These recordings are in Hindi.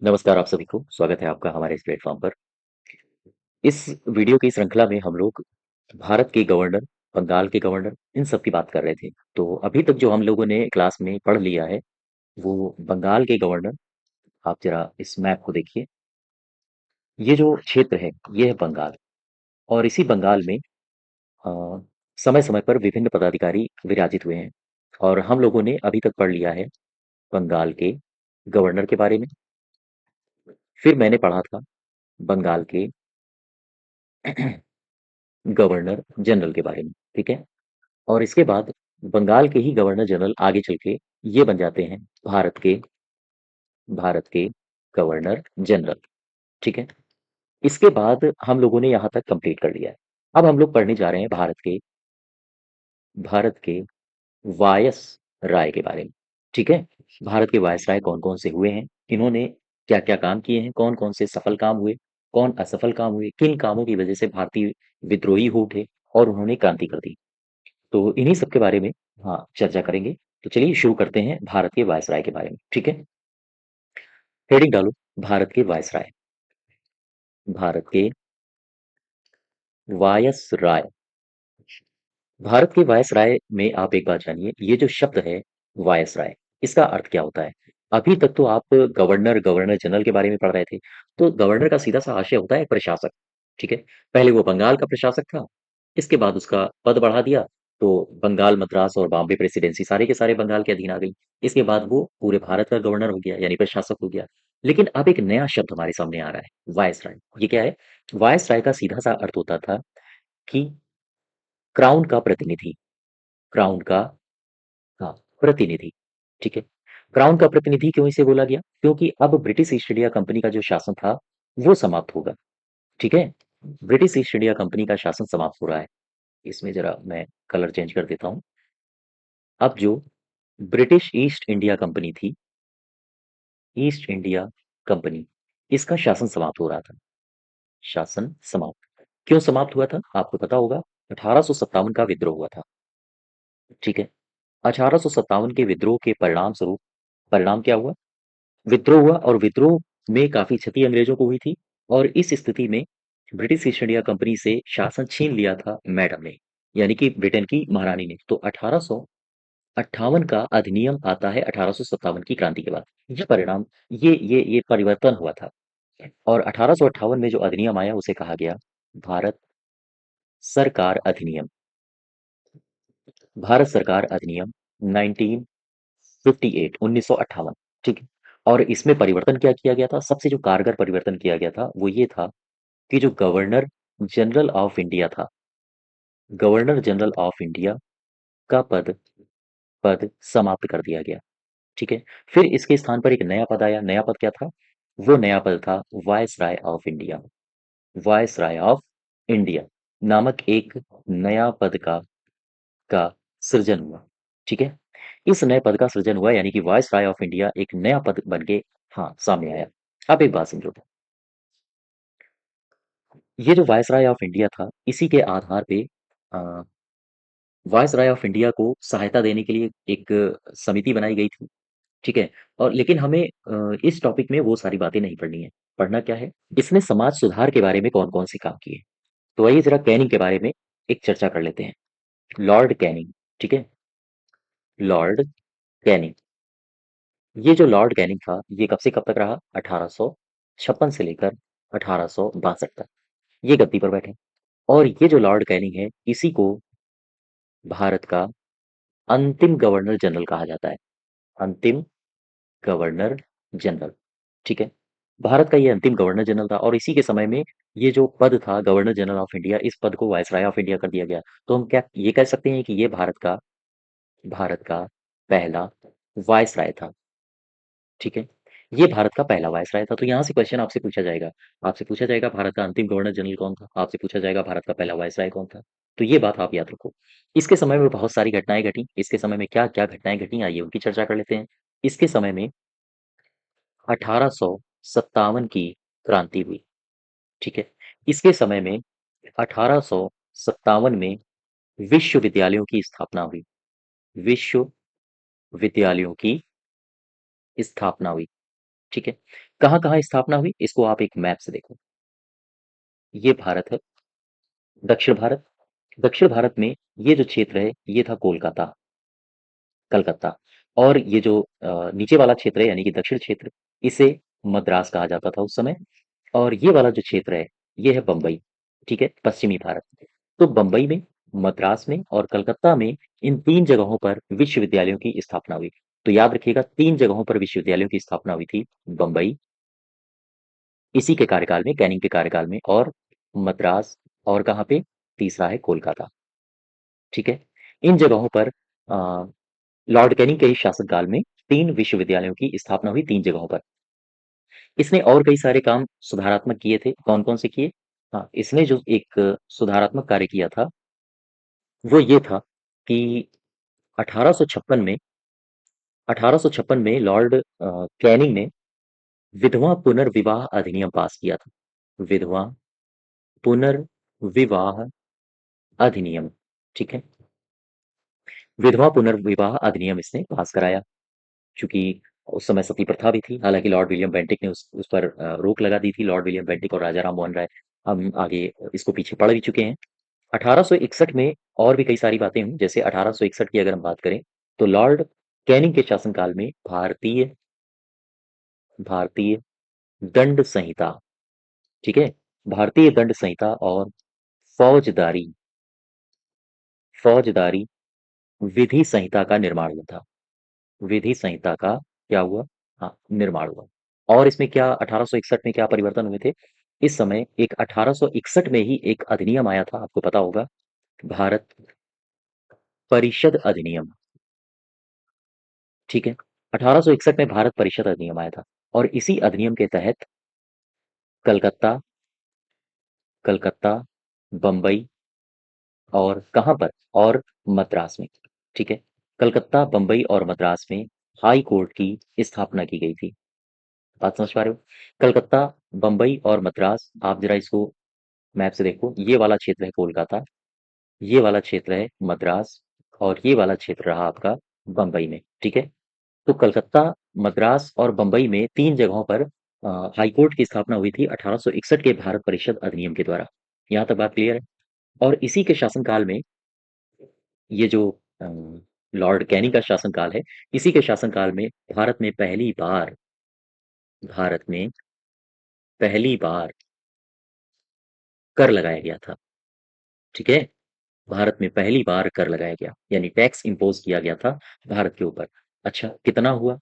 नमस्कार आप सभी को, स्वागत है आपका हमारे इस प्लेटफ़ॉर्म पर। इस वीडियो की श्रृंखला में हम लोग भारत के गवर्नर, बंगाल के गवर्नर, इन सब की बात कर रहे थे। तो अभी तक जो हम लोगों ने क्लास में पढ़ लिया है, वो बंगाल के गवर्नर। आप ज़रा इस मैप को देखिए। ये जो क्षेत्र है, ये है बंगाल और इसी बंगाल में अ, समय-समय पर विभिन्न पदाधिकारी विराजित हुए हैं और हम लोगों ने अभी तक पढ़ लिया है बंगाल के गवर्नर के बारे में। फिर मैंने पढ़ा था बंगाल के गवर्नर जनरल के बारे में, ठीक है? और इसके बाद बंगाल के ही गवर्नर जनरल आगे चल के ये बन जाते हैं भारत के गवर्नर जनरल, ठीक है? इसके बाद हम लोगों ने यहाँ तक कंप्लीट कर लिया है। अब हम लोग पढ़ने जा रहे हैं भारत के वायसराय के बारे में, ठीक है? भारत के वायसराय कौन-कौन से हुए हैं, इन्होंने क्या-क्या काम किए हैं, कौन-कौन से सफल काम हुए, कौन असफल काम हुए, किन कामों की वजह से भारतीय विद्रोही हो उठे और उन्होंने क्रांति कर दी। तो इन्हीं सब के बारे में हाँ, चर्चा करेंगे। तो चलिए शुरू करते हैं भारत के वायसराय के बारे में, ठीक है? हेडिंग डालो भारत के वायसराय, भारत के वायसराय। भारत के वायसराय में आप एक बात जानिए, ये जो शब्द है वायसराय, इसका अर्थ क्या होता है? अभी तक तो आप गवर्नर, गवर्नर जनरल के बारे में पढ़ रहे थे। तो गवर्नर का सीधा-सा आशय होता है प्रशासक, ठीक है? पहले वो बंगाल का प्रशासक था, इसके बाद उसका पद बढ़ा दिया, तो बंगाल, मद्रास और बॉम्बे प्रेसिडेंसी सारे के सारे बंगाल के अधीन आ गई। इसके बाद वो पूरे भारत का गवर्नर हो गया, यानी प्रशासक हो गया। लेकिन अब एक नया शब्द हमारे सामने आ रहा है, वायसराय। ये क्या है? वायसराय का सीधा-सा अर्थ होता था कि क्राउन का प्रतिनिधि, क्राउन का हाँ, प्रतिनिधि, ठीक है? क्राउन का प्रतिनिधि क्यों इसे बोला गया? क्योंकि अब ब्रिटिश ईस्ट इंडिया कंपनी का जो शासन था, वो समाप्त होगा, ठीक है? ब्रिटिश ईस्ट इंडिया कंपनी का शासन समाप्त हो रहा है। इसमें ज़रा मैं कलर चेंज कर देता हूँ। अब जो ब्रिटिश ईस्ट इंडिया कंपनी थी, ईस्ट इंडिया कंपनी, इसका शासन समाप्त हो रहा था। शासन समाप्त। क्यों समाप्त हुआ था? आपको पता होगा, 1857 का विद्रोह हुआ था, ठीक है? 1857 के विद्रोह के परिणाम स्वरूप परिणाम क्या हुआ? विद्रोह हुआ और विद्रोह में काफ़ी क्षति अंग्रेज़ों को हुई थी और इस स्थिति में ब्रिटिश ईस्ट इंडिया कंपनी से शासन छीन लिया था मैडम ने, यानी कि ब्रिटेन की महारानी ने। तो 1858 का अधिनियम आता है 1857 की क्रांति के बाद। ये परिणाम ये परिवर्तन हुआ था और 1858 में जो अधिनियम आया उसे कहा गया भारत सरकार अधिनियम। भारत सरकार अधिनियम 1958 1958, ठीक है? और इसमें परिवर्तन क्या किया गया था? सबसे जो कारगर परिवर्तन किया गया था, वो ये था कि जो गवर्नर जनरल ऑफ इंडिया था, गवर्नर जनरल ऑफ इंडिया का पद पद समाप्त कर दिया गया, ठीक है? फिर इसके स्थान पर एक नया पद आया, नया पद क्या था? वो नया पद था viceroy of India, viceroy of India नामक एक नया पद का सृजन हुआ, ठीक है? इस नए पद का सृजन हुआ यानी कि वायसराय ऑफ इंडिया एक नया पद बन के हाँ, सामने आया। अब एक बात समझो, ये जो वायसराय ऑफ इंडिया था, इसी के आधार पे अ, वायसराय ऑफ इंडिया को सहायता देने के लिए एक समिति बनाई गई थी, ठीक है? और लेकिन हमें इस टॉपिक में वो सारी बातें नहीं पढ़नी है। पढ़ना क्या है? इसने समाज सुधार के बारे में कौन-कौन से काम किए? तो आइए ज़रा कैनिंग के बारे में एक चर्चा कर लेते हैं। लॉर्ड कैनिंग, ठीक है? Lord Canning. ये जो लॉर्ड कैनिंग था, ये कब से कब तक रहा? 1856 से लेकर 1862 तक, ये गद्दी पर बैठे। और ये जो लॉर्ड कैनिंग है, इसी को भारत का अंतिम गवर्नर जनरल कहा जाता है। अंतिम गवर्नर जनरल, ठीक है? भारत का ये अंतिम गवर्नर जनरल था और इसी के समय में ये जो पद था गवर्नर जनरल ऑफ इंडिया, इस पद को वायसराय ऑफ इंडिया कर दिया गया। तो हम क्या ये कह सकते हैं कि ये भारत का पहला वायसराय था, ठीक है? ये भारत का पहला वायसराय था। तो यहाँ से क्वेश्चन आपसे पूछा जाएगा। आपसे पूछा जाएगा भारत का अंतिम गवर्नर जनरल कौन था? आपसे पूछा जाएगा भारत का पहला वायसराय कौन था? तो ये बात आप याद रखो। इसके समय में बहुत सारी घटनाएँ घटी। इसके समय में क्या-क्या घटनाएँ घटी आइए उनकी चर्चा कर लेते हैं। इसके समय में 1857 की क्रांति हुई, ठीक है? इसके समय में 1857 में विश्वविद्यालयों की स्थापना हुई। विश्वविद्यालयों की स्थापना हुई, ठीक है? कहाँ-कहाँ स्थापना हुई, इसको आप एक मैप से देखो। ये भारत है, दक्षिण भारत। दक्षिण भारत में ये जो क्षेत्र है, ये था कोलकाता, कलकत्ता। और ये जो नीचे वाला क्षेत्र है, यानी कि दक्षिण क्षेत्र, इसे मद्रास कहा जाता था उस समय। और ये वाला जो क्षेत्र है, ये है बम्बई, ठीक है? पश्चिमी भारत। तो बम्बई में, मद्रास में और कलकत्ता में, इन 3 जगहों पर विश्वविद्यालयों की स्थापना हुई। तो याद रखिएगा, 3 जगहों पर विश्वविद्यालयों की स्थापना हुई थी। बम्बई, इसी के कार्यकाल में, कैनिंग के कार्यकाल में, और मद्रास, और कहाँ पे? तीसरा है कोलकाता, ठीक है? इन जगहों पर लॉर्ड कैनिंग के ही शासनकाल में 3 विश्वविद्यालयों की स्थापना हुई 3 जगहों पर। इसने और कई सारे काम सुधारात्मक किए थे। कौन-कौन से किए? हाँ, इसने जो एक सुधारात्मक कार्य किया था, वो ये था कि 1856 में 1856 में लॉर्ड कैनिंग ने विधवा पुनर्विवाह अधिनियम पास किया था। विधवा पुनर्विवाह अधिनियम, ठीक है? विधवा पुनर्विवाह अधिनियम इसने पास कराया। चूँकि उस समय सती प्रथा भी थी, हालाँकि लॉर्ड विलियम बेंटिक ने उस पर रोक लगा दी थी। लॉर्ड विलियम बेंटिक और राजा राम मोहन राय, हम आगे इसको पीछे पढ़ भी चुके हैं। 1861 में और भी कई सारी बातें हुई, जैसे 1861 की अगर हम बात करें, तो लॉर्ड कैनिंग के शासनकाल में भारतीय भारतीय दंड संहिता, ठीक है? भारतीय दंड संहिता और फौजदारी फौजदारी विधि संहिता का निर्माण हुआ था। विधि संहिता का क्या हुआ? हाँ, निर्माण हुआ। और इसमें क्या 1861 में क्या परिवर्तन हुए थे? इस समय एक 1861 में ही एक अधिनियम आया था, आपको पता होगा, भारत परिषद अधिनियम, ठीक है? 1861 में भारत परिषद अधिनियम आया था। और इसी अधिनियम के तहत कलकत्ता कलकत्ता, बम्बई, और कहाँ पर? और मद्रास में, ठीक है? कलकत्ता, बम्बई और मद्रास में हाई कोर्ट की स्थापना की गई थी। बात समझ पा रहे हो? कलकत्ता, बम्बई और मद्रास, आप ज़रा इसको मैप से देखो। ये वाला क्षेत्र है कोलकाता, ये वाला क्षेत्र है मद्रास, और ये वाला क्षेत्र रहा आपका बम्बई में, ठीक है? तो कलकत्ता, मद्रास और बम्बई में 3 जगहों पर हाई कोर्ट की स्थापना हुई थी 1861 के भारत परिषद अधिनियम के द्वारा। यहाँ तक बात क्लियर है? और इसी के शासनकाल में, ये जो अ, लॉर्ड कैनी का शासनकाल है, इसी के शासनकाल में भारत में पहली बार कर लगाया गया था, ठीक है? भारत में पहली बार कर लगाया गया, यानी टैक्स इम्पोज़ किया गया था भारत के ऊपर। अच्छा, कितना हुआ?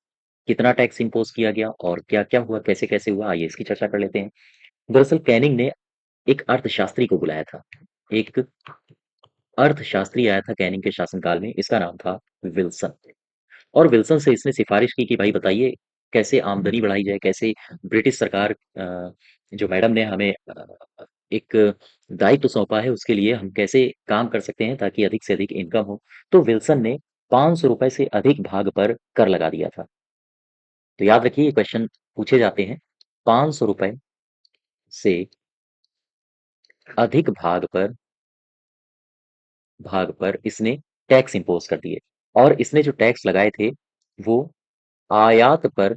कितना टैक्स इम्पोज़ किया गया और क्या-क्या हुआ, कैसे-कैसे हुआ? आइए इसकी चर्चा कर लेते हैं। दरअसल कैनिंग ने एक अर्थशास्त्री को बुलाया था। एक अर्थशास्त्री आया था कैनिंग के शासनकाल में, इसका नाम था विल्सन। और विल्सन से इसने सिफारिश की कि भाई बताइए, कैसे आमदनी बढ़ाई जाए, कैसे ब्रिटिश सरकार, जो मैडम ने हमें एक दायित्व सौंपा है, उसके लिए हम कैसे काम कर सकते हैं ताकि अधिक से अधिक इनकम हो। तो विल्सन ने ₹500 से अधिक भाग पर कर लगा दिया था। तो याद रखिए, ये क्वेश्चन पूछे जाते हैं। ₹500 से अधिक भाग पर इसने टैक्स इम्पोज़ कर दिए। और इसने जो टैक्स लगाए थे, वो आयात पर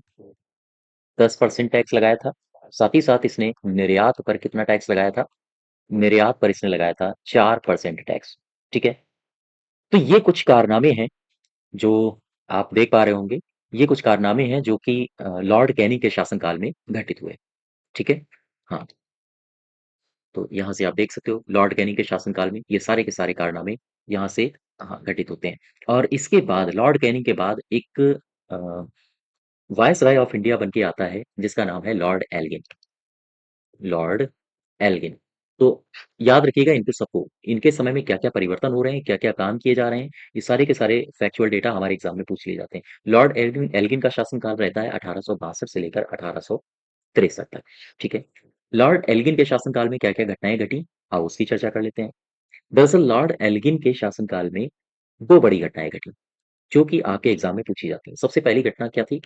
10% टैक्स लगाया था। साथ ही साथ इसने निर्यात पर कितना टैक्स लगाया था? निर्यात पर इसने लगाया था 4% टैक्स, ठीक है? तो ये कुछ कारनामे हैं जो आप देख पा रहे होंगे। ये कुछ कारनामे हैं जो कि लॉर्ड कैनी के शासनकाल में घटित हुए, ठीक है? हाँ, तो यहाँ से आप देख सकते हो, लॉर्ड कैनी के शासनकाल में ये सारे के सारे कारनामे यहाँ से हाँ, घटित होते हैं। और इसके बाद, लॉर्ड कैनी के बाद, एक अ, वाइसरॉय ऑफ इंडिया बन के आता है, जिसका नाम है लॉर्ड एल्गिन। Lord Elgin. तो याद रखिएगा इनको सबको, इनके समय में क्या-क्या परिवर्तन हो रहे हैं, क्या-क्या काम किए जा रहे हैं, ये सारे के सारे फैक्चुअल डेटा हमारे एग्ज़ाम में पूछ लिए जाते हैं। लॉर्ड एल्गिन एल्गिन का शासनकाल रहता है 1862 से लेकर 1863 तक, ठीक है? लॉर्ड एल्गिन के शासनकाल में क्या-क्या घटनाएँ घटी, आओ उसकी चर्चा कर लेते हैं। दरअसल लॉर्ड एल्गिन के शासनकाल में 2 बड़ी घटनाएँ घटी, जो कि आपके एग्ज़ाम में पूछी जाती हैं। सबसे पहली घटना क्या थी?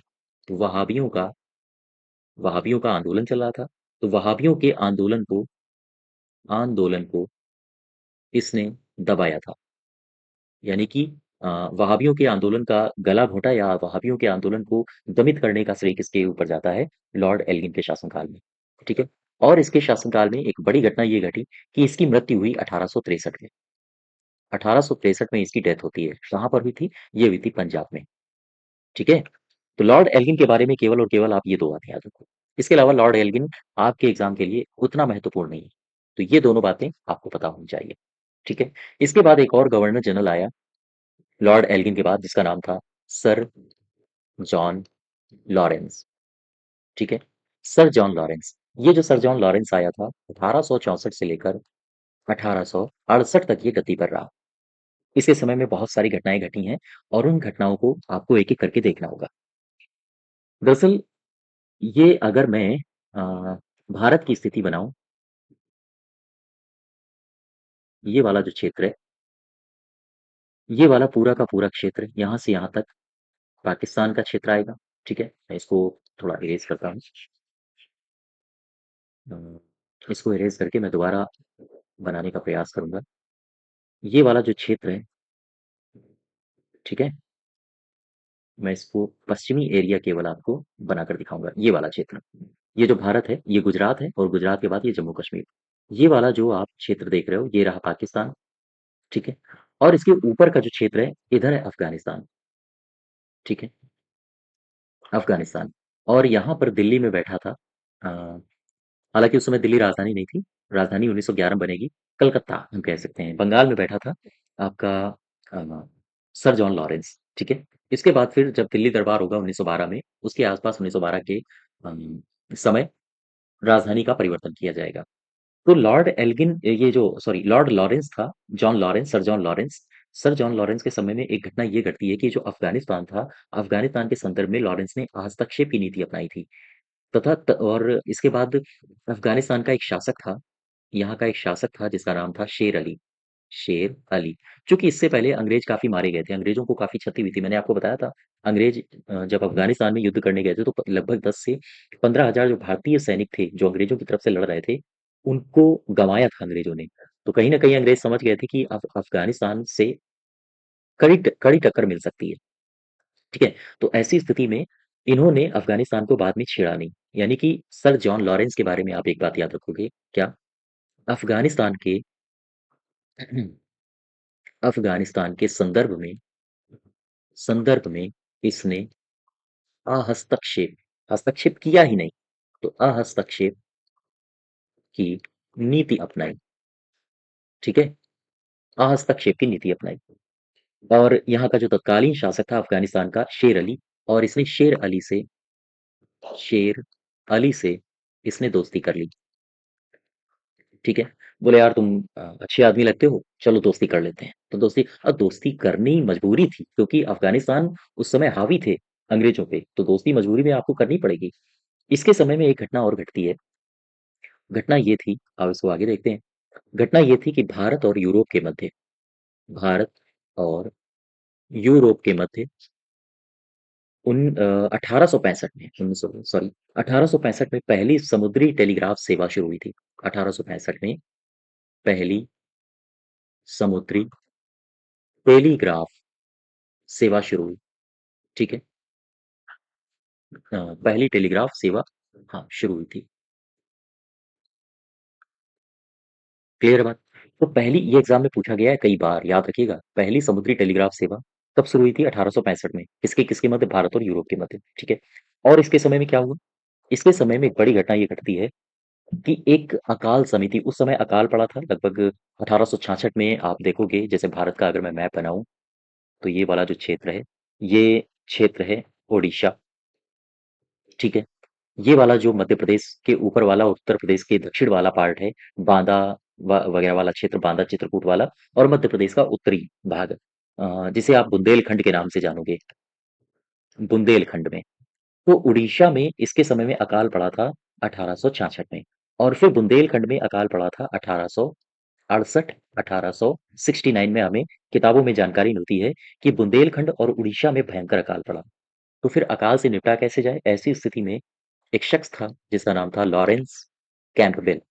वहाबियों का वहाबियों का आंदोलन चल रहा था। तो वहाबियों के आंदोलन को इसने दबाया था। यानी कि वहाबियों के आंदोलन का गला घोंटा या वहाबियों के आंदोलन को दमित करने का श्रेय किसके ऊपर जाता है? लॉर्ड एल्गिन के शासनकाल में, ठीक है? और इसके शासनकाल में एक बड़ी घटना ये घटी कि इसकी मृत्यु हुई 1863 में। 1863 में इसकी डेथ होती है। कहाँ पर हुई थी? ये हुई थी पंजाब में, ठीक है? तो लॉर्ड एल्गिन के बारे में केवल और केवल आप ये 2 बातें याद रखो। इसके अलावा लॉर्ड एल्गिन आपके एग्ज़ाम के लिए उतना महत्वपूर्ण नहीं है। तो ये दोनों बातें आपको पता होनी चाहिए, ठीक है? इसके बाद एक और गवर्नर जनरल आया लॉर्ड एल्गिन के बाद, जिसका नाम था सर जॉन लॉरेंस, ठीक है? Sir John Lawrence. ये जो सर जॉन लॉरेंस आया था 1864 से लेकर 1868 तक ये गद्दी पर रहा। इसके समय में बहुत सारी घटनाएँ घटी हैं और उन घटनाओं को आपको एक-एक करके देखना होगा। दरअसल ये अगर मैं भारत की स्थिति बनाऊँ, ये वाला जो क्षेत्र है, ये वाला पूरा का पूरा क्षेत्र यहाँ से यहाँ तक पाकिस्तान का क्षेत्र आएगा, ठीक है? मैं इसको थोड़ा इरेज़ करता हूँ। अ, इसको इरेज़ करके मैं दोबारा बनाने का प्रयास करूँगा। ये वाला जो क्षेत्र है, ठीक है? मैं इसको पश्चिमी एरिया केवल आपको बनाकर दिखाऊँगा, ये वाला क्षेत्र। ये जो भारत है, ये गुजरात है और गुजरात के बाद ये जम्मू कश्मीर। ये वाला जो आप क्षेत्र देख रहे हो, ये रहा पाकिस्तान, ठीक है? और इसके ऊपर का जो क्षेत्र है, इधर है अफ़गानिस्तान, ठीक है? अफ़गानिस्तान। और यहाँ पर दिल्ली में बैठा था अ, हालाँकि उस समय दिल्ली राजधानी नहीं थी, राजधानी 1911 में बनेगी, कलकत्ता हम कह सकते हैं। बंगाल में बैठा था आपका अ, सर जॉन लॉरेंस, ठीक है? इसके बाद फिर जब दिल्ली दरबार होगा 1912 में, उसके आस-पास 1912 के समय राजधानी का परिवर्तन किया जाएगा। तो लॉर्ड एल्गिन ये जो सॉरी लॉर्ड लॉरेंस था, John Lawrence, sir John Lawrence. Sir John Lawrence के समय में एक घटना ये घटती है कि जो अफ़गानिस्तान था, अफ़गानिस्तान के संदर्भ में लॉरेंस ने हस्तक्षेप की नीति अपनाई थी तथा त और इसके बाद अफ़गानिस्तान का एक शासक था, यहाँ का एक शासक था जिसका नाम था शेर अली। शेर अली। चूँकि इससे पहले अंग्रेज़ काफ़ी मारे गए थे, अंग्रेज़ों को काफ़ी क्षति हुई थी। मैंने आपको बताया था, अंग्रेज़ जब अफ़गानिस्तान में युद्ध करने गए थे, तो प लगभग 10 से 15,000 जो भारतीय सैनिक थे, जो अंग्रेज़ों की तरफ से लड़ रहे थे, उनको गँवाया था अंग्रेज़ों ने। तो कहीं न कहीं अंग्रेज़ समझ गए थे कि अफ़गानिस्तान से कड़ी टक्कर मिल सकती है, ठीक है? तो ऐसी स्थिति में इन्होंने अफ़गानिस्तान को बाद में छेड़ा नहीं। यानी कि सर जॉन लॉरेंस के बारे में आप एक बात याद रखोगे, क्या? अफ़गानिस्तान के अफ़गानिस्तान के संदर्भ में इसने अहस्तक्षेप हस्तक्षेप किया ही नहीं, तो अहस्तक्षेप की नीति अपनाई, ठीक है? अहस्तक्षेप की नीति अपनाई और यहाँ का जो तत्कालीन शासक था अफ़गानिस्तान का शेर अली और इसने शेर अली से इसने दोस्ती कर ली, ठीक है? बोले यार तुम अच्छे आदमी लगते हो, चलो दोस्ती कर लेते हैं। तो दोस्ती करनी मजबूरी थी क्योंकि अफ़गानिस्तान उस समय हावी थे अंग्रेज़ों पे, तो दोस्ती मजबूरी में आपको करनी पड़ेगी। इसके समय में एक घटना और घटती है। घटना ये थी, अब इसको आगे देखते हैं। घटना ये थी कि भारत और यूरोप के मध्य 1865 में 1900 सॉरी 1865 में पहली समुद्री टेलीग्राफ सेवा शुरू हुई थी। 1865 में पहली समुद्री टेलीग्राफ सेवा शुरू हुई, ठीक है? पहली टेलीग्राफ सेवा हाँ, शुरू हुई थी। क्लियर है बात? तो पहली ये एग्ज़ाम में पूछा गया है कई बार, याद रखिएगा। पहली समुद्री टेलीग्राफ सेवा कब शुरू हुई थी? 1865 में। किसके मध्य? भारत और यूरोप के मध्य, ठीक है? और इसके समय में क्या हुआ? इसके समय में एक बड़ी घटना ये घटती है कि एक अकाल समिति उस समय अकाल पड़ा था लगभग 1866 में आप देखोगे जैसे भारत का अगर मैं मैप बनाऊँ, तो ये वाला जो क्षेत्र है, ये क्षेत्र है ओडिशा, ठीक है? ये वाला जो मध्य प्रदेश के ऊपर वाला उत्तर प्रदेश के दक्षिण वाला पार्ट है, बांदा वगैरह वाला क्षेत्र, बांदा चित्रकूट वाला और मध्य प्रदेश का उत्तरी भाग जिसे आप बुंदेलखंड के नाम से जानोगे, बुंदेलखंड में। तो उड़ीसा में इसके समय में अकाल पड़ा था 1866 में और फिर बुंदेलखंड में अकाल पड़ा था 1868 1869 में हमें किताबों में जानकारी मिलती है कि बुंदेलखंड और उड़ीसा में भयंकर अकाल पड़ा। तो फिर अकाल से निपटा कैसे जाए? ऐसी स्थिति में एक शख्स था जिसका नाम था लॉरेंस कैंपबेल,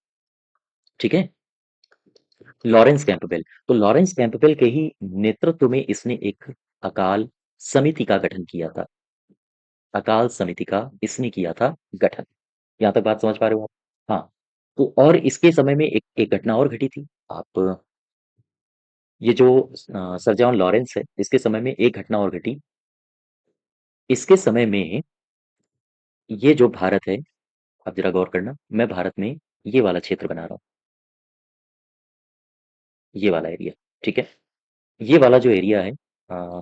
ठीक है? Lawrence Campbell. तो लॉरेंस कैंपबेल के ही नेतृत्व में इसने एक अकाल समिति का गठन किया था। अकाल समिति का इसने किया था गठन। यहाँ तक बात समझ पा रहे हो आप? हाँ। तो और इसके समय में एक एक घटना और घटी थी। आप ये जो सर जॉन लॉरेंस है, इसके समय में एक घटना और घटी। इसके समय में ये जो भारत है, आप जरा गौर करना, मैं भारत में ये वाला क्षेत्र बना रहा हूँ, ये वाला एरिया, ठीक है? ये वाला जो एरिया है, अ,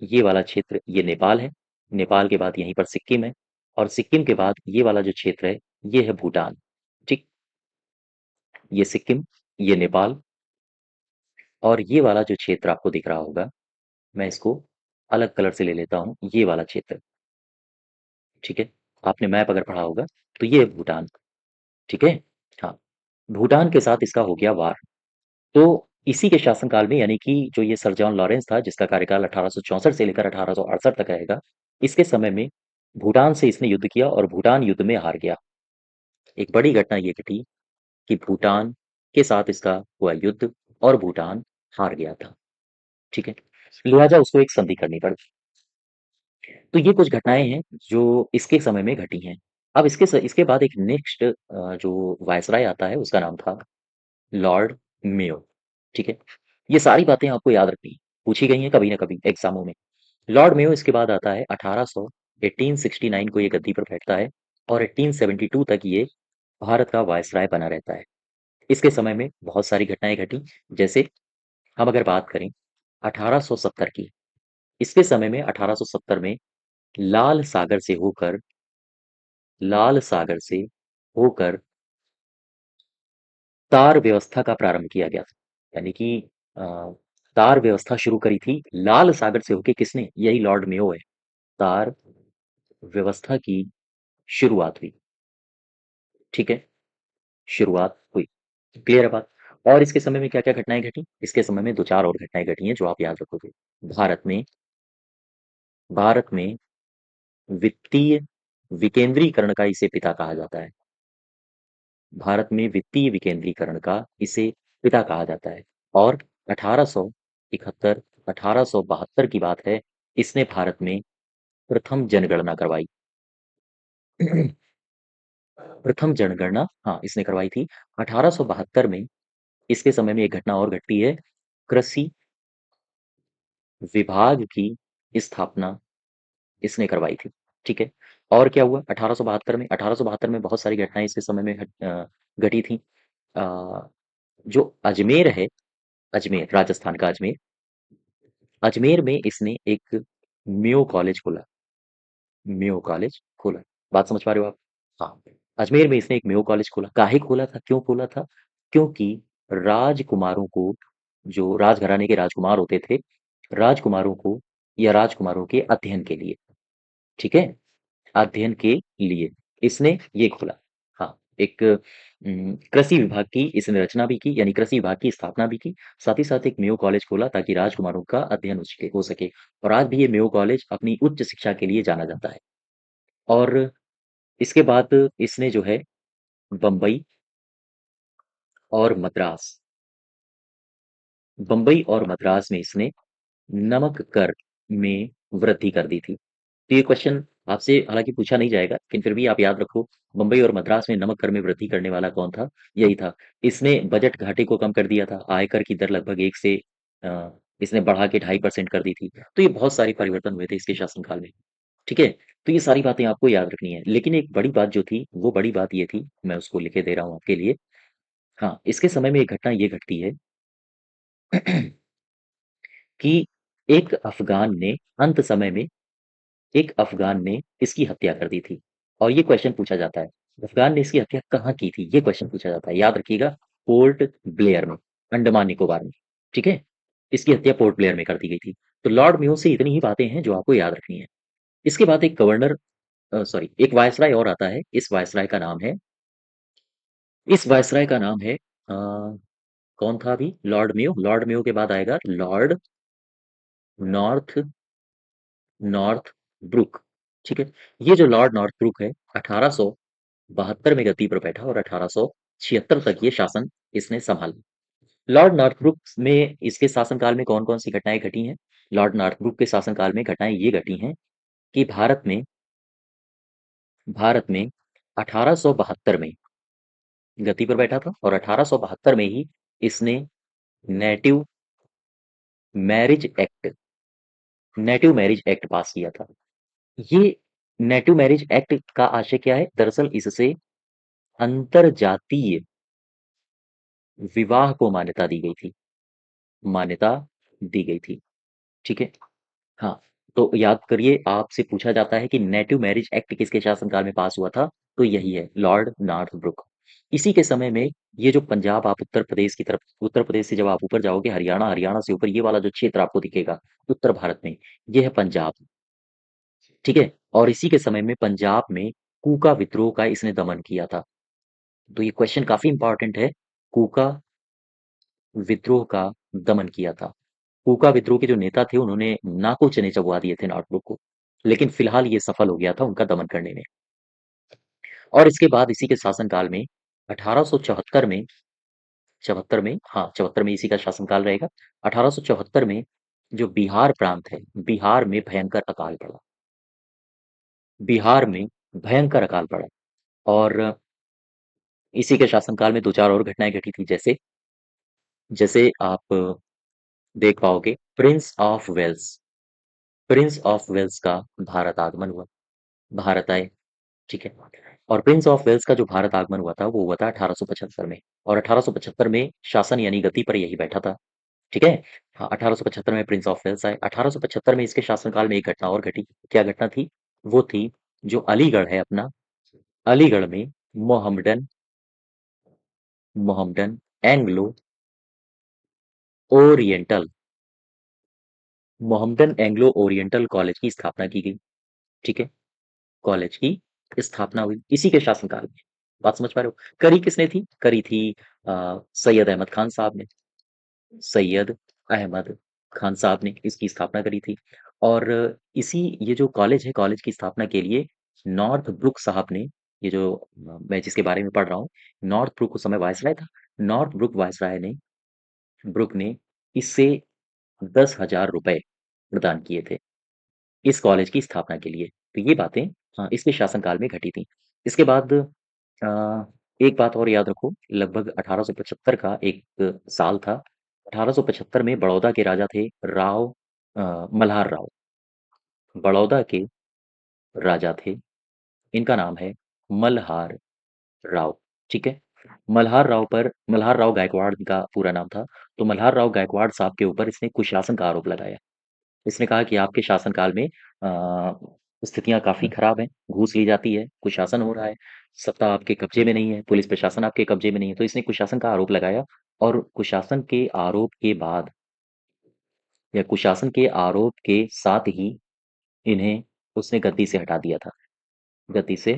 ये वाला क्षेत्र, ये नेपाल है। नेपाल के बाद यहीं पर सिक्किम है, और सिक्किम के बाद ये वाला जो क्षेत्र है, ये है भूटान। ठीक, ये सिक्किम, ये नेपाल, और ये वाला जो क्षेत्र आपको दिख रहा होगा, मैं इसको अलग कलर से ले लेता हूँ, ये वाला क्षेत्र, ठीक है? आपने मैप अगर पढ़ा होगा, तो ये है भूटान, ठीक है? हाँ, भूटान के साथ इसका हो गया वार। तो इसी के शासनकाल में, यानी कि जो ये सर जॉन लॉरेंस था, जिसका कार्यकाल 1864 से लेकर 1868 तक रहेगा, इसके समय में भूटान से इसने युद्ध किया और भूटान युद्ध में हार गया। एक बड़ी घटना ये घटी कि भूटान के साथ इसका हुआ युद्ध और भूटान हार गया था, ठीक है? लिहाजा उसको एक संधि करनी पड़ी। तो ये कुछ घटनाएं हैं जो इसके समय में घटी हैं। अब इसके बाद एक नेक्स्ट जो वायसराय आता है, उसका नाम था लॉर्ड मेयो, ठीक है? ये सारी बातें आपको याद रखनी है, पूछी गई हैं कभी ना कभी एग्जामों में। लॉर्ड मेयो इसके बाद आता है 1800, 1869 को ये गद्दी पर बैठता है, और 1872 तक ये भारत का वायसराय बना रहता है। इसके समय में बहुत सारी घटनाएं घटी। जैसे हम अगर बात करें 1870 की, इसके समय में 1870 में लाल सागर से होकर, लाल सागर से होकर तार व्यवस्था का प्रारंभ किया गया था। यानी कि अ, तार व्यवस्था शुरू करी थी लाल सागर से होके, किसने? यही लॉर्ड मेयो है। तार व्यवस्था की शुरुआत हुई, ठीक है? शुरुआत हुई। क्लियर है बात? और इसके समय में क्या-क्या घटनाएँ घटी? इसके समय में 2-4 और घटनाएँ घटी हैं जो आप याद रखोगे। भारत में भारत में वित्तीय विकेंद्रीकरण का इसे पिता कहा जाता है। भारत में वित्तीय विकेंद्रीकरण का इसे पिता कहा जाता है। और 1871, 1872 की बात है, इसने भारत में प्रथम जनगणना करवाई। प्रथम जनगणना, हाँ, इसने करवाई थी 1872 में। इसके समय में एक घटना और घटती है, कृषि विभाग की स्थापना इसने करवाई थी, ठीक है? और क्या हुआ 1872 में? 1872 में बहुत सारी घटनाएँ इसके समय में घटी थी। अ, जो अजमेर है, अजमेर, राजस्थान का अजमेर, अजमेर में इसने एक मेयो कॉलेज खोला, मेयो कॉलेज खोला। बात समझ पा रहे हो आप? हाँ, अजमेर में इसने एक मेयो कॉलेज खोला। काहे खोला था? क्यों खोला था? क्योंकि राजकुमारों को, जो राजघराने के राजकुमार होते थे, राजकुमारों को या राजकुमारों के अध्ययन के लिए, ठीक है? अध्ययन के लिए इसने ये खोला। हाँ, एक कृषि विभाग की इसने रचना भी की, यानी कृषि विभाग की स्थापना भी की। साथ ही साथ एक मेयो कॉलेज खोला ताकि राजकुमारों का अध्ययन हो सके। और आज भी ये मेयो कॉलेज अपनी उच्च शिक्षा के लिए जाना जाता है। और इसके बाद इसने जो है बम्बई और मद्रास, बम्बई और मद्रास में इसने नमक कर में वृद्धि कर दी थी। तो ये क्वेश्चन आपसे हालाँकि पूछा नहीं जाएगा, लेकिन फिर भी आप याद रखो, बम्बई और मद्रास में नमक कर में वृद्धि करने वाला कौन था? यही था। इसने बजट घाटे को कम कर दिया था, आयकर की दर लगभग 1 से इसने बढ़ा के 2.5% कर दी थी। तो ये बहुत सारे परिवर्तन हुए थे इसके शासनकाल में, ठीक है? तो ये सारी बातें आपको याद रखनी है। लेकिन एक बड़ी बात जो थी, वो बड़ी बात ये थी, मैं उसको लिखे दे रहा हूँ आपके लिए। हाँ, इसके समय में एक घटना ये घटती है कि एक अफ़गान ने अंत समय में, एक अफ़गान ने इसकी हत्या कर दी थी। और ये क्वेश्चन पूछा जाता है, अफ़गान ने इसकी हत्या कहाँ की थी? ये क्वेश्चन पूछा जाता है। याद रखिएगा, पोर्ट ब्लेयर में, अंडमान निकोबार में, ठीक है? इसकी हत्या पोर्ट ब्लेयर में कर दी गई थी। तो लॉर्ड मेयो से इतनी ही बातें हैं जो आपको याद रखनी है। इसके बाद एक गवर्नर, सॉरी, एक वायसराय और आता है। इस वायसराय का नाम है कौन था अभी? Lord Mayo. लॉर्ड मेयो के बाद आएगा लॉर्ड नॉर्थ नॉर्थ ब्रुक, ठीक है? ये जो लॉर्ड नॉर्थ ब्रुक है, 1872 में गद्दी पर बैठा और 1876 तक ये शासन इसने संभाला। लॉर्ड नॉर्थब्रुक में इसके शासनकाल में कौन-कौन सी घटनाएँ घटी हैं? लॉर्ड नॉर्थब्रुक के शासनकाल में घटनाएँ ये घटी हैं कि भारत में 1872 में गद्दी पर बैठा था और 1872 में ही इसने native marriage act native marriage act पास किया था। ये नेटिव मैरिज एक्ट का आशय क्या है? दरअसल इससे अंतरजातीय विवाह को मान्यता दी गई थी, ठीक है? हाँ, तो याद करिए आपसे पूछा जाता है कि नेटिव मैरिज एक्ट किसके शासनकाल में पास हुआ था? तो यही है लॉर्ड नॉर्थब्रुक। इसी के समय में ये जो पंजाब आप उत्तर प्रदेश से जब आप ऊपर जाओगे हरियाणा, हरियाणा से ऊपर ये वाला जो क्षेत्र आपको दिखेगा उत्तर भारत में, ये है पंजाब, ठीक है? और इसी के समय में पंजाब में कूका विद्रोह का इसने दमन किया था। तो ये क्वेश्चन काफ़ी इम्पोर्टेंट है, कूका विद्रोह का दमन किया था। कूका विद्रोह के जो नेता थे उन्होंने नाको चने चबवा दिए थे नॉर्थब्रुक को, लेकिन फिलहाल ये सफल हो गया था उनका दमन करने में। और इसके बाद इसी के शासनकाल में 1874 में 74 में इसी का शासनकाल रहेगा। 1874 में जो बिहार प्रांत है, बिहार में भयंकर अकाल पड़ा। बिहार में भयंकर अकाल पड़ा और इसी के शासनकाल में 2-4 और घटनाएँ घटी थी जैसे जैसे आप देख पाओगे प्रिंस ऑफ वेल्स का भारत आगमन हुआ, भारत आए, ठीक है? और प्रिंस ऑफ वेल्स का जो भारत आगमन हुआ था, वो हुआ था 1875 में और 1875 में शासन यानी गद्दी पर यही बैठा था, ठीक है? हाँ, 1875 में प्रिंस ऑफ वेल्स आए। 1875 में इसके शासनकाल में एक घटना और घटी। क्या घटना थी? वो थी जो अलीगढ़ है अपना, अलीगढ़ में Mohammedan Mohammedan Anglo oriental Mohammedan Anglo oriental college की स्थापना की गई, ठीक है? कॉलेज की स्थापना हुई इसी के शासनकाल में। बात समझ पा रहे हो? करी किसने थी? करी थी सैयद अहमद खान साहब ने। सैयद अहमद खान साहब ने इसकी स्थापना करी थी और इसी ये जो कॉलेज है, कॉलेज की स्थापना के लिए नॉर्थ ब्रुक साहब ने ये जो मैं जिसके बारे में पढ़ रहा हूँ, नॉर्थ ब्रुक उस समय वायसराय था। नॉर्थ ब्रुक ने इससे 10,000 रुपए प्रदान किए थे। इस कॉलेज की स्थापना के लिए। तो ये बातें इसके शासनकाल में घटी थी। इसके बाद एक बात और याद रखो लगभग 1875 का एक साल था। 1875 में बड़ौदा के राजा थे मल्हार राव। बड़ौदा के राजा थे, इनका नाम है मल्हार राव, ठीक है? मल्हार राव गायकवाड़ इनका पूरा नाम था। तो मल्हार राव गायकवाड़ साहब के ऊपर इसने कुशासन का आरोप लगाया। इसने कहा कि आपके शासनकाल में स्थितियाँ काफ़ी खराब हैं, घूस ली जाती है, कुशासन हो रहा है, सत्ता आपके कब्ज़े में नहीं है, पुलिस प्रशासन आपके कब्ज़े में नहीं है। तो इसने कुशासन का आरोप लगाया और कुशासन के आरोप के बाद या कुशासन के आरोप के साथ ही इन्हें उसने गद्दी से हटा दिया था, गद्दी से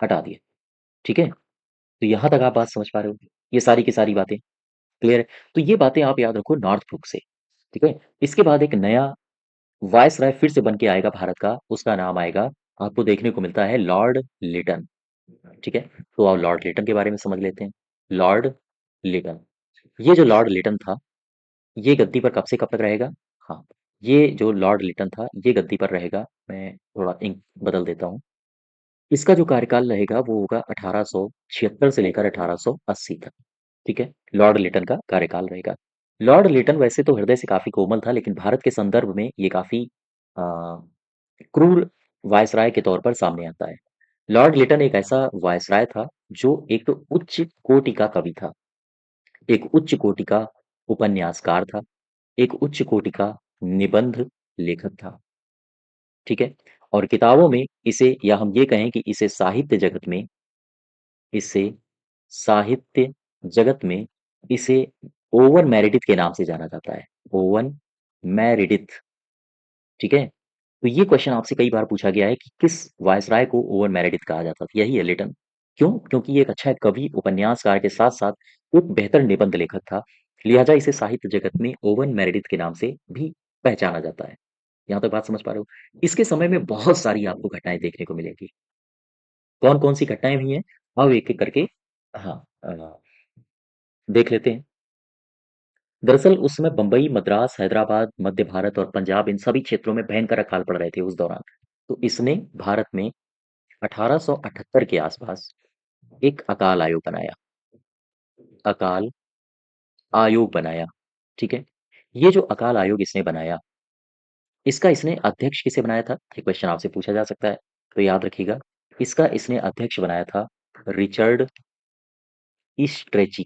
हटा दिया, ठीक है? तो यहाँ तक आप बात समझ पा रहे हो? ये सारी की सारी बातें क्लियर है? तो ये बातें आप याद रखो नॉर्थ ब्रुक से, ठीक है? इसके बाद एक नया वायसराय फिर से बन के आएगा भारत का, उसका नाम आएगा आपको देखने को मिलता है लॉर्ड लिटन, ठीक है? तो अब लॉर्ड लिटन के बारे में समझ लेते हैं। लॉर्ड लिटन, ये जो लॉर्ड लिटन था, ये गद्दी पर कब से कब तक रहेगा? हाँ, ये जो लॉर्ड लिटन था, ये गद्दी पर रहेगा। मैं थोड़ा इंक बदल देता हूँ। इसका जो कार्यकाल रहेगा वो होगा 1876 से लेकर 1880 तक, ठीक है? लॉर्ड लिटन का कार्यकाल रहेगा। लॉर्ड लिटन वैसे तो हृदय से काफ़ी कोमल था, लेकिन भारत के संदर्भ में ये काफ़ी अ, क्रूर वायसराय के तौर पर सामने आता है। लॉर्ड लिटन एक ऐसा वायसराय था, जो एक उच्च कोटि का कवि था, एक उच्च कोटि का उपन्यासकार था, एक उच्च कोटि का निबंध लेखक था, ठीक है? और किताबों में इसे या हम ये कहें कि इसे साहित्य जगत में इसे ओवन मेरेडिथ के नाम से जाना जाता है। ओवन मेरेडिथ, ठीक है? तो ये क्वेश्चन आपसे कई बार पूछा गया है कि किस वायसराय को ओवन मेरेडिथ कहा जाता था? यही है लिटन। क्यों? क्योंकि ये एक अच्छा कवि, उपन्यासकार के साथ-साथ एक बेहतर निबंध लेखक था। लिहाजा इसे साहित्य जगत में ओवन मेरेडिथ के नाम से भी पहचाना जाता है। यहाँ तक बात समझ पा रहे हो? इसके समय में बहुत सारी आपको घटनाएँ देखने को मिलेंगी। कौन-कौन सी घटनाएँ हुई हैं? आओ एक-एक करके हाँ देख लेते हैं। दरअसल उस समय बंबई, मद्रास, हैदराबाद, मध्य भारत और पंजाब इन सभी क्षेत्रों में भयंकर अकाल पड़ रहे थे उस दौरान। तो इसने भारत में 1878 के आसपास एक अकाल आयोग बनाया। अकाल आयोग बनाया, ठीक है? ये जो अकाल आयोग इसने बनाया, इसका इसने अध्यक्ष किसे बनाया था? ये क्वेश्चन आपसे पूछा जा सकता है, तो याद रखिएगा। इसका इसने अध्यक्ष बनाया था रिचर्ड ईस्ट्रेची।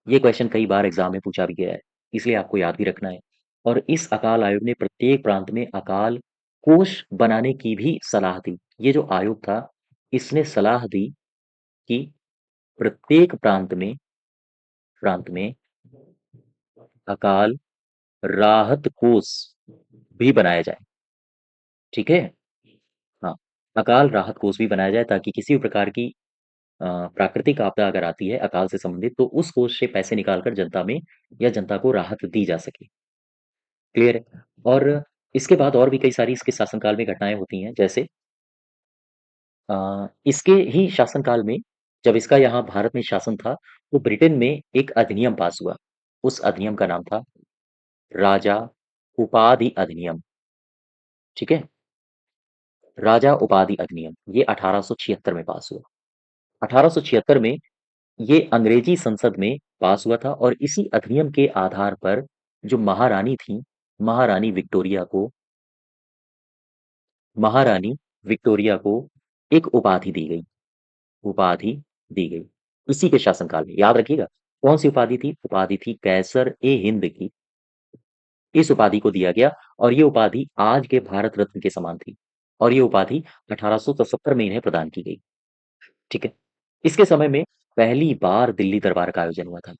ये क्वेश्चन कई बार एग्जाम में पूछा भी गया है, इसलिए आपको याद भी रखना है। और इस अकाल आयोग ने प्रत्येक प्रांत में अकाल कोष बनाने की भी सलाह दी। ये जो आयोग था, इसने सलाह दी कि प्रत्येक प्रांत में अकाल राहत कोष भी बनाया जाए, ठीक है? हाँ, अकाल राहत कोष भी बनाया जाए ताकि किसी भी प्रकार की प्राकृतिक आपदा अगर आती है अकाल से संबंधित, तो उस कोष से पैसे निकालकर जनता में या जनता को राहत दी जा सके। क्लियर है? और इसके बाद और भी कई सारी इसके शासनकाल में घटनाएँ होती हैं, जैसे इसके ही शासनकाल में जब इसका यहाँ भारत में शासन था, तो ब्रिटेन में एक अधिनियम पास हुआ। उस अधिनियम का नाम था राजा उपाधि अधिनियम, ठीक है? राजा उपाधि अधिनियम, ये 1876 में पास हुआ। 1876 में ये अंग्रेजी संसद में पास हुआ था और इसी अधिनियम के आधार पर जो महारानी थी, महारानी विक्टोरिया को महारानी विक्टोरिया को एक उपाधि दी गई। उपाधि दी गई इसी के शासनकाल में। याद रखिएगा कौन सी उपाधि थी? उपाधि थी कैसर ए हिंद की। इस उपाधि को दिया गया और ये उपाधि आज के भारत रत्न के समान थी और ये उपाधि 1877 में इन्हें प्रदान की गई। ठीक है। इसके समय में पहली बार दिल्ली दरबार का आयोजन हुआ था।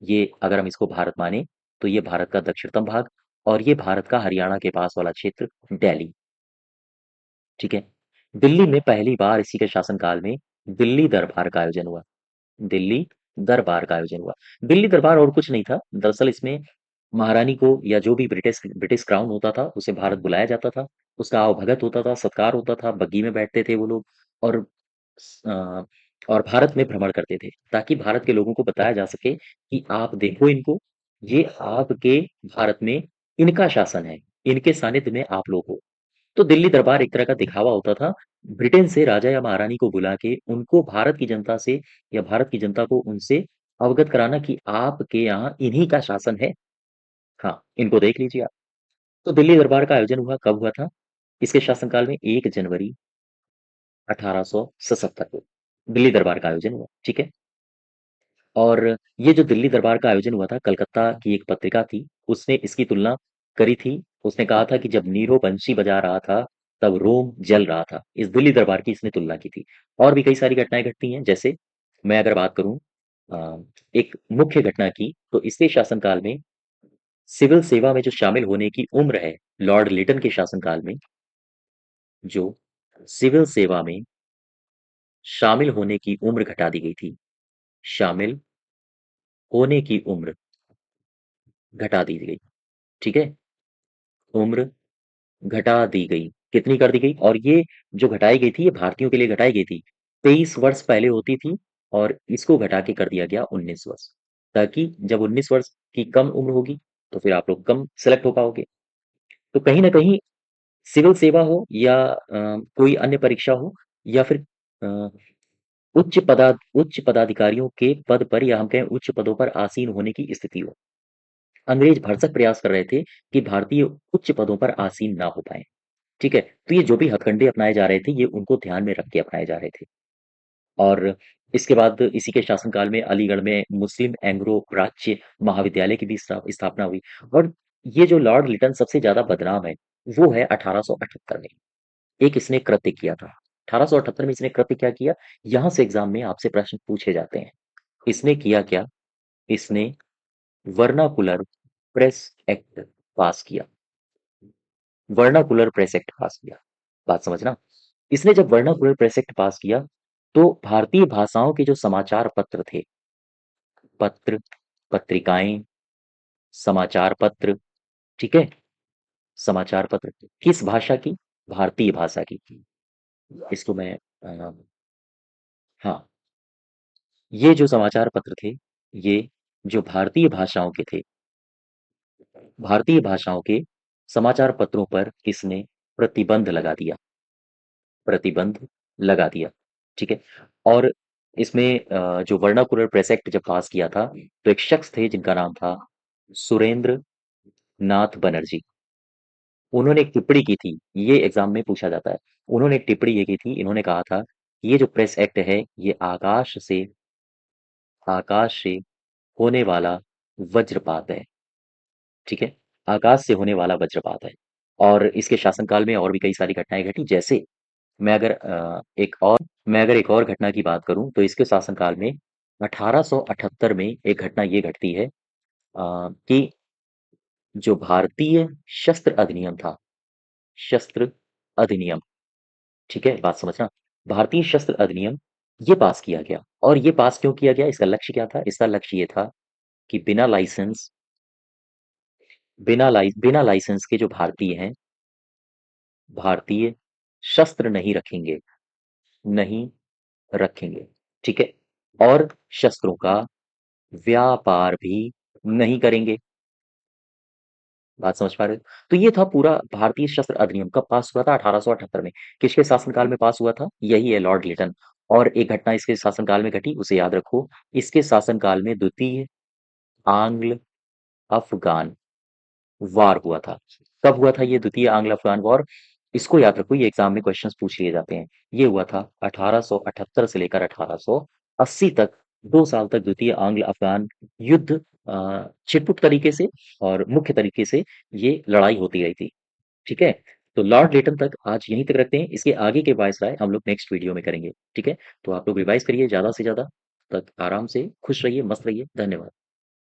ये अगर हम इसको भारत माने तो ये भारत का दक्षिणतम भाग और ये भारत का हरियाणा के पास वाला क्षेत्र दिल्ली, ठीक है। दिल्ली में पहली बार इसी के शासनकाल में दिल्ली दरबार का आयोजन हुआ। दिल्ली दरबार का आयोजन हुआ। दिल्ली दरबार और कुछ नहीं था, दरअसल इसमें महारानी को या जो भी ब्रिटिश ब्रिटिश क्राउन होता था उसे भारत बुलाया जाता था। उसका आवभगत होता था, सत्कार होता था, बग्गी में बैठते थे वो लोग और अ, और भारत में भ्रमण करते थे ताकि भारत के लोगों को बताया जा सके कि आप देखो इनको, ये आपके भारत में इनका शासन है, इनके सानिध्य में आप लोग हो। तो दिल्ली दरबार एक तरह का दिखावा होता था, ब्रिटेन से राजा या महारानी को बुला के उनको भारत की जनता से या भारत की जनता को उनसे अवगत कराना कि आपके यहाँ इन्हीं का शासन है। हाँ, इनको देख लीजिए आप। तो दिल्ली दरबार का आयोजन हुआ, कब हुआ था? इसके शासनकाल में 1 जनवरी 1877 को दिल्ली दरबार का आयोजन हुआ, ठीक है? और ये जो दिल्ली दरबार का आयोजन हुआ था, कलकत्ता की एक पत्रिका थी, उसने इसकी तुलना करी थी। उसने कहा था कि जब नीरो बंसी बजा रहा था, तब रोम जल रहा था। इस दिल्ली दरबार की इसने तुलना की थी। और भी कई सारी घटनाएँ घटती हैं, जैसे मैं अगर बात करूँ एक मुख्य घटना की, तो इसके शासनकाल में सिविल सेवा में जो शामिल होने की उम्र है, लॉर्ड लिटन के शासनकाल में जो सिविल सेवा में शामिल होने की उम्र घटा दी गई थी। शामिल होने की उम्र घटा दी गई, ठीक है? उम्र घटा दी गई। कितनी कर दी गई? और ये जो घटाई गई थी, ये भारतीयों के लिए घटाई गई थी। 23 वर्ष पहले होती थी और इसको घटा के कर दिया गया 19 वर्ष। ताकि जब 19 वर्ष की कम उम्र होगी, तो फिर आप लोग कम सेलेक्ट हो पाओगे। तो कहीं न कहीं सिविल सेवा हो या कोई अन्य परीक्षा हो या फिर अ, उच्च पदाधिकारियों के पद पर या हम कहें उच्च पदों पर आसीन होने की स्थिति हो। अंग्रेज भरसक प्रयास कर रहे थे कि भारतीय उच्च पदों पर आसीन ना हो पाएँ। ठीक है? तो ये जो भी हथकंडे अपनाए जा रहे थे, ये उनको ध्यान में रख के अपनाए जा रहे थे। और इसके बाद इसी के शासनकाल में अलीगढ़ में मुस्लिम एंग्लो प्राच्य महाविद्यालय की भी स्थापना हुई। और ये जो लॉर्ड लिटन सबसे ज़्यादा बदनाम है, वो है 1878 में। एक इसने कृत्य किया था। 1878 में इसने कृत्य क्या किया? यहाँ से एग्ज़ाम में आपसे प्रश्न पूछे जाते हैं। इसने किया क्या? इसने वर्नाकुलर प्रेस एक्ट पास किया। वर्नाकुलर प्रेस एक्ट पास किया। बात समझना। इसने जब वर्नाकुलर प्रेस एक्ट पास किया, तो भारतीय भाषाओं के जो समाचार पत्र थे, पत्र, पत्रिकाएँ, समाचार पत्र, ठीक है? समाचार पत्र किस भाषा की? भारतीय भाषा की। इसको मैं हाँ, ये जो समाचार पत्र थे, ये जो भारतीय भाषाओं के थे भारतीय भाषाओं के समाचार पत्रों पर किसने प्रतिबंध लगा दिया? प्रतिबंध लगा दिया, ठीक है? और इसमें जो वर्नाकुलर प्रेस एक्ट जब पास किया था, तो एक शख्स थे जिनका नाम था सुरेंद्र नाथ बनर्जी। उन्होंने एक टिप्पणी की थी, ये एग्ज़ाम में पूछा जाता है। उन्होंने एक टिप्पणी ये की थी, इन्होंने कहा था, ये जो प्रेस एक्ट है, ये आकाश से होने वाला वज्रपात है, ठीक है? आकाश से होने वाला वज्रपात है। और इसके शासनकाल में और भी कई सारी घटनाएँ घटी, जैसे मैं अगर मैं अगर एक और घटना की बात करूँ, तो इसके शासनकाल में 1878 में एक घटना ये घटती है कि जो भारतीय शस्त्र अधिनियम था, शस्त्र अधिनियम, ठीक है? बात समझना। भारतीय शस्त्र अधिनियम ये पास किया गया, और ये पास क्यों किया गया? इसका लक्ष्य क्या था? इसका लक्ष्य ये था कि बिना लाइसेंस के जो भारतीय हैं, भारतीय शस्त्र नहीं रखेंगे, ठीक है? और शस्त्रों का व्यापार भी नहीं करेंगे। बात समझ पा रहे हो? तो ये था पूरा भारतीय शस्त्र अधिनियम, कब पास हुआ था? 1878 में। किसके शासनकाल में पास हुआ था? यही है, लॉर्ड लिटन। और एक घटना इसके शासनकाल में घटी, उसे याद रखो। इसके शासनकाल में द्वितीय आंग्ल अफ़गान वार हुआ था। कब हुआ था ये द्वितीय आंग्ल अफ़गान वॉर? इसको याद रखो, ये एग्ज़ाम में क्वेश्चंस पूछ लिए जाते हैं। ये हुआ था 1878 से लेकर 1880 तक, 2 साल तक द्वितीय आंग्ल अफ़गान युद्ध छिटपुट तरीके से और मुख्य तरीके से ये लड़ाई होती रही थी, ठीक है? तो लॉर्ड लेटन तक आज यहीं तक रखते हैं, इसके आगे के वायसराय हम लोग नेक्स्ट वीडियो में करेंगे, ठीक है? तो आप लोग रिवाइज़ करिए ज़्यादा से ज़्यादा, तब तक आराम से खुश रहिए, मस्त रहिए, धन्यवाद।